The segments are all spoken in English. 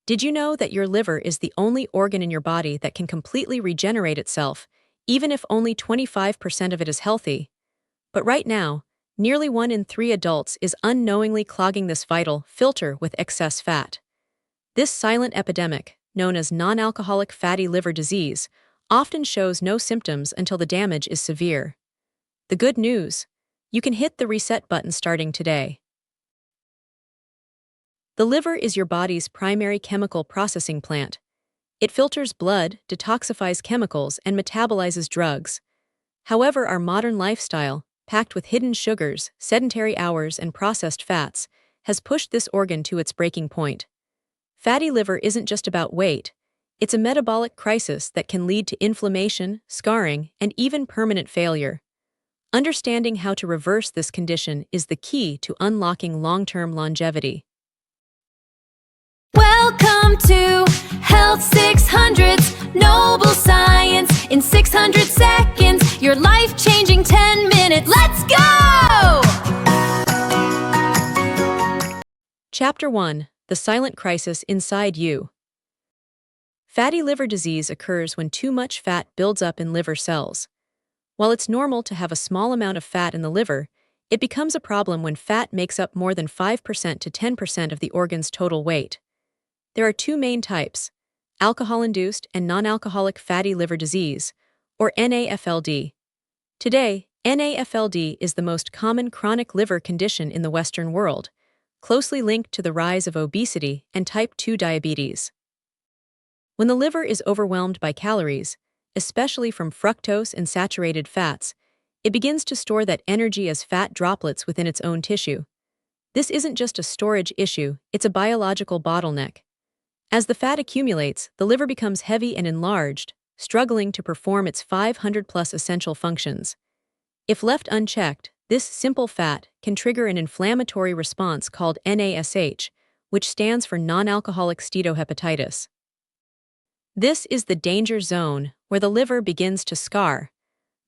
Did you know that your liver is the only organ in your body that can completely regenerate itself, even if only 25% of it is healthy? But right now, nearly 1 in 3 adults is unknowingly clogging this vital filter with excess fat. This silent epidemic, known as non-alcoholic fatty liver disease, often shows no symptoms until the damage is severe. The good news: you can hit the reset button starting today. The liver is your body's primary chemical processing plant. It filters blood, detoxifies chemicals, and metabolizes drugs. However, our modern lifestyle, packed with hidden sugars, sedentary hours, and processed fats, has pushed this organ to its breaking point. Fatty liver isn't just about weight. It's a metabolic crisis that can lead to inflammation, scarring, and even permanent failure. Understanding how to reverse this condition is the key to unlocking long-term longevity. Welcome to Health 600's Noble Science in 600 seconds. Your life-changing 10 minutes. Let's go! Chapter 1: The Silent Crisis Inside You. Fatty liver disease occurs when too much fat builds up in liver cells. While it's normal to have a small amount of fat in the liver, it becomes a problem when fat makes up more than 5% to 10% of the organ's total weight. There are two main types: alcohol-induced and non-alcoholic fatty liver disease, or NAFLD. Today, NAFLD is the most common chronic liver condition in the Western world, closely linked to the rise of obesity and type 2 diabetes. When the liver is overwhelmed by calories, especially from fructose and saturated fats, it begins to store that energy as fat droplets within its own tissue. This isn't just a storage issue, it's a biological bottleneck. As the fat accumulates, the liver becomes heavy and enlarged, struggling to perform its 500+ essential functions. If left unchecked, this simple fat can trigger an inflammatory response called NASH, which stands for non-alcoholic steatohepatitis. This is the danger zone where the liver begins to scar,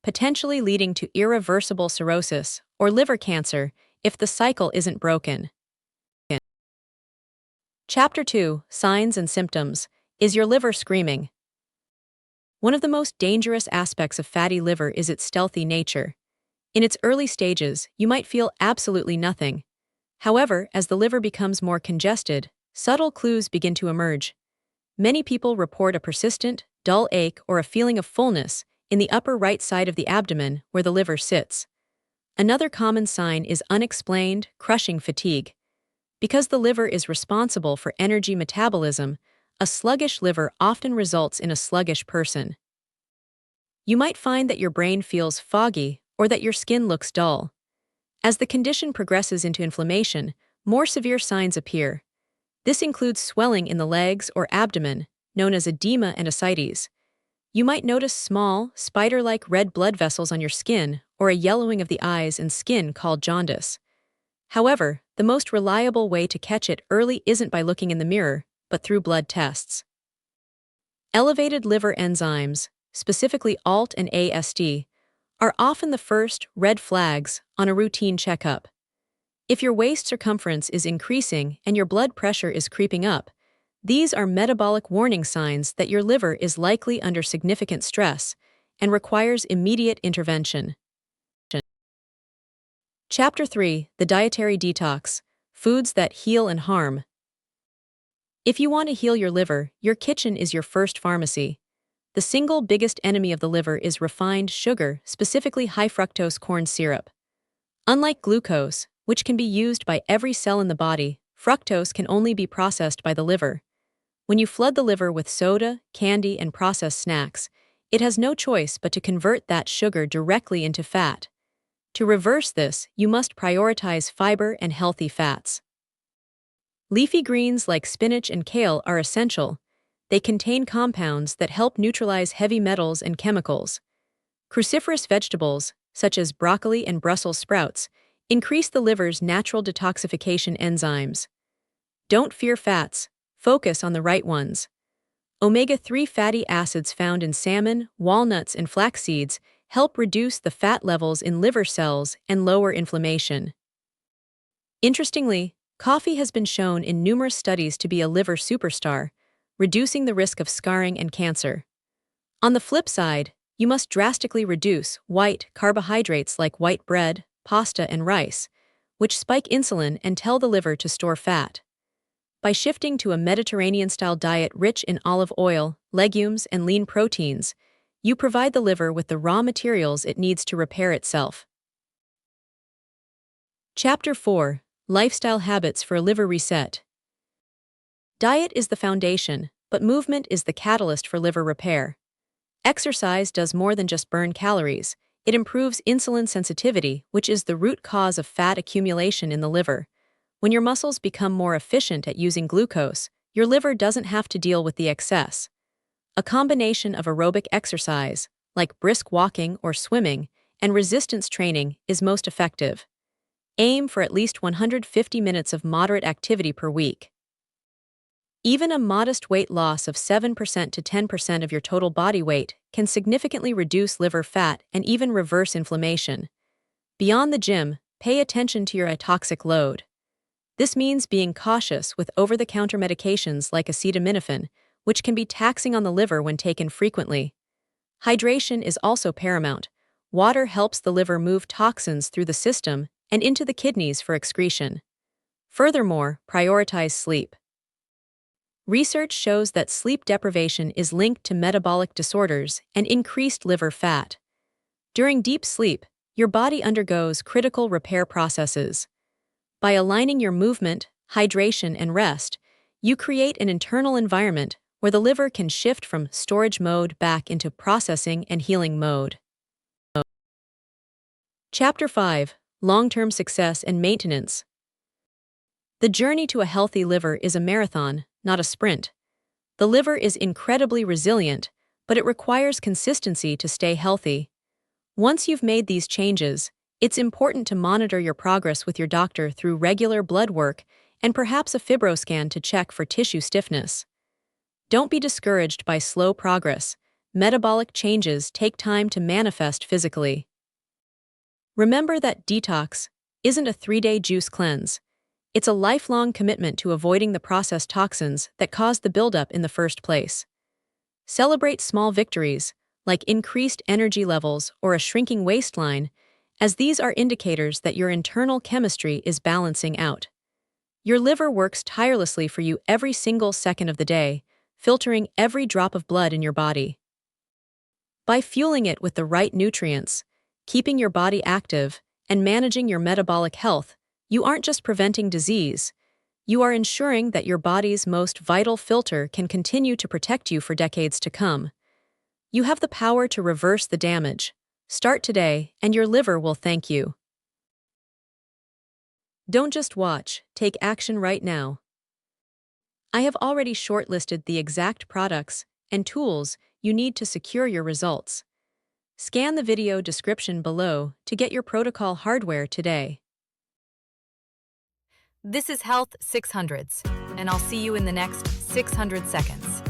potentially leading to irreversible cirrhosis or liver cancer if the cycle isn't broken. Chapter 2: Signs and Symptoms. Is your liver screaming? One of the most dangerous aspects of fatty liver is its stealthy nature. In its early stages, you might feel absolutely nothing. However, as the liver becomes more congested, subtle clues begin to emerge. Many people report a persistent, dull ache or a feeling of fullness in the upper right side of the abdomen where the liver sits. Another common sign is unexplained, crushing fatigue. Because the liver is responsible for energy metabolism, a sluggish liver often results in a sluggish person. You might find that your brain feels foggy or that your skin looks dull. As the condition progresses into inflammation, more severe signs appear. This includes swelling in the legs or abdomen, known as edema and ascites. You might notice small, spider-like red blood vessels on your skin or a yellowing of the eyes and skin called jaundice. However, the most reliable way to catch it early isn't by looking in the mirror, but through blood tests. Elevated liver enzymes, specifically ALT and AST, are often the first red flags on a routine checkup. If your waist circumference is increasing and your blood pressure is creeping up, these are metabolic warning signs that your liver is likely under significant stress and requires immediate intervention. Chapter 3: The Dietary Detox. Foods that heal and harm. If you want to heal your liver, your kitchen is your first pharmacy. The single biggest enemy of the liver is refined sugar, specifically high fructose corn syrup. Unlike glucose, which can be used by every cell in the body, fructose can only be processed by the liver. When you flood the liver with soda, candy, and processed snacks, it has no choice but to convert that sugar directly into fat. To reverse this, you must prioritize fiber and healthy fats. Leafy greens like spinach and kale are essential. They contain compounds that help neutralize heavy metals and chemicals. Cruciferous vegetables, such as broccoli and Brussels sprouts, increase the liver's natural detoxification enzymes. Don't fear fats, focus on the right ones. Omega-3 fatty acids found in salmon, walnuts, and flax seeds help reduce the fat levels in liver cells and lower inflammation. Interestingly, Coffee has been shown in numerous studies to be a liver superstar, reducing the risk of scarring and cancer. On the flip side, you must drastically reduce white carbohydrates like white bread, pasta, and rice, which spike insulin and tell the liver to store fat. By shifting to a Mediterranean-style diet rich in olive oil, legumes, and lean proteins, you provide the liver with the raw materials it needs to repair itself. Chapter 4: Lifestyle Habits for a Liver Reset. Diet is the foundation, but movement is the catalyst for liver repair. Exercise does more than just burn calories. It improves insulin sensitivity, which is the root cause of fat accumulation in the liver. When your muscles become more efficient at using glucose, your liver doesn't have to deal with the excess. A combination of aerobic exercise, like brisk walking or swimming, and resistance training is most effective. Aim for at least 150 minutes of moderate activity per week. Even a modest weight loss of 7% to 10% of your total body weight can significantly reduce liver fat and even reverse inflammation. Beyond the gym, pay attention to your toxic load. This means being cautious with over-the-counter medications like acetaminophen, which can be taxing on the liver when taken frequently. Hydration is also paramount. Water helps the liver move toxins through the system and into the kidneys for excretion. Furthermore, prioritize sleep. Research shows that sleep deprivation is linked to metabolic disorders and increased liver fat. During deep sleep, your body undergoes critical repair processes. By aligning your movement, hydration, and rest, you create an internal environment where the liver can shift from storage mode back into processing and healing mode. Chapter 5: Long-term Success and Maintenance. The journey to a healthy liver is a marathon, not a sprint. The liver is incredibly resilient, but it requires consistency to stay healthy. Once you've made these changes, it's important to monitor your progress with your doctor through regular blood work and perhaps a fibroscan to check for tissue stiffness. Don't be discouraged by slow progress. Metabolic changes take time to manifest physically. Remember that Detox isn't a 3-day juice cleanse. It's a lifelong commitment to avoiding the processed toxins that caused the buildup in the first place. Celebrate small victories, like increased energy levels or a shrinking waistline, as these are indicators that your internal chemistry is balancing out. Your liver works tirelessly for you every single second of the day, filtering every drop of blood in your body. By fueling it with the right nutrients, keeping your body active, and managing your metabolic health, you aren't just preventing disease, you are ensuring that your body's most vital filter can continue to protect you for decades to come. You have the power to reverse the damage. Start today, and your liver will thank you. Don't just watch, take action right now. I have already shortlisted the exact products and tools you need to secure your results. Scan the video description below to get your protocol hardware today. This is Health 600s, and I'll see you in the next 600 seconds.